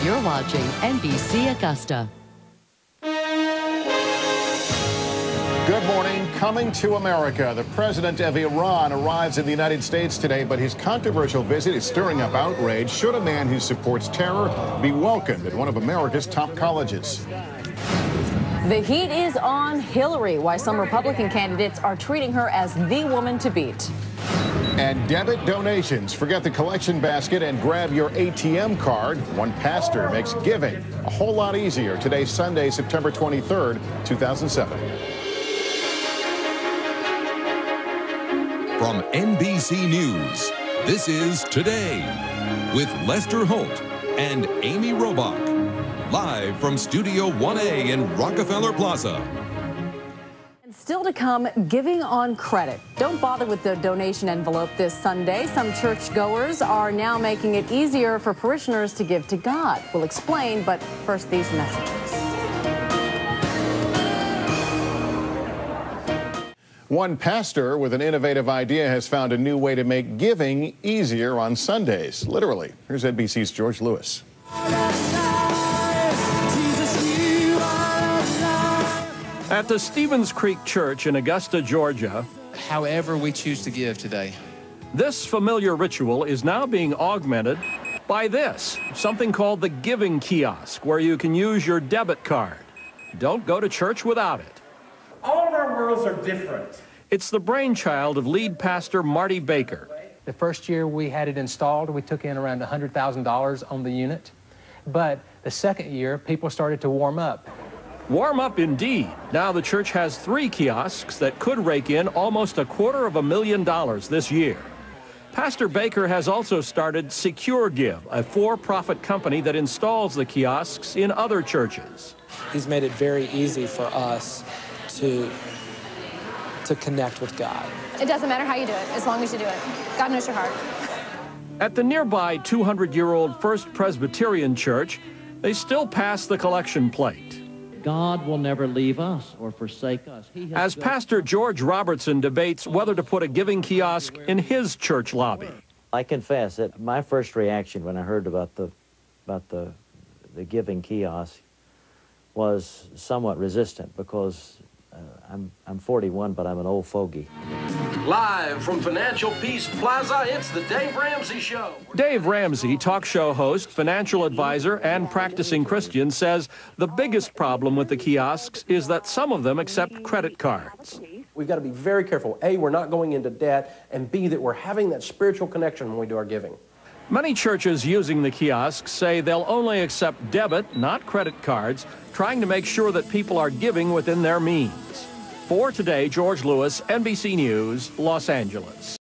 You're watching NBC Augusta. Good morning. Coming to America, the president of Iran arrives in the United States today, but his controversial visit is stirring up outrage. Should a man who supports terror be welcomed at one of America's top colleges? The heat is on Hillary, why some Republican candidates are treating her as the woman to beat. And debit donations. Forget the collection basket and grab your ATM card. One pastor makes giving a whole lot easier. Today, Sunday, September 23rd, 2007. From NBC News, this is Today with Lester Holt and Amy Robach, live from Studio 1A in Rockefeller Plaza. And still to come, giving on credit. Don't bother with the donation envelope this Sunday. Some churchgoers are now making it easier for parishioners to give to God. We'll explain, but first these messages. One pastor with an innovative idea has found a new way to make giving easier on Sundays. Literally. Here's NBC's George Lewis. At the Stevens Creek Church in Augusta, Georgia, however we choose to give today, this familiar ritual is now being augmented by this, something called the giving kiosk, where you can use your debit card. Don't go to church without it. All of our worlds are different. It's the brainchild of lead pastor Marty Baker. The first year we had it installed, we took in around $100,000 on the unit. But the second year, people started to warm up. Warm up indeed. Now the church has 3 kiosks that could rake in almost $250,000 this year. Pastor Baker has also started SecureGive, a for-profit company that installs the kiosks in other churches. He's made it very easy for us to connect with God. It doesn't matter how you do it, as long as you do it. God knows your heart. At the nearby 200-year-old First Presbyterian Church, they still pass the collection plate. God will never leave us or forsake us. As Pastor George Robertson debates whether to put a giving kiosk in his church lobby. I confess that my first reaction when I heard about the giving kiosk was somewhat resistant, because I'm 41, but I'm an old fogey. Live from Financial Peace Plaza, it's the Dave Ramsey Show. Dave Ramsey, talk show host, financial advisor, and practicing Christian, says the biggest problem with the kiosks is that some of them accept credit cards. We've got to be very careful. A, we're not going into debt, and B, that we're having that spiritual connection when we do our giving. Many churches using the kiosks say they'll only accept debit, not credit cards, trying to make sure that people are giving within their means. For Today, George Lewis, NBC News, Los Angeles.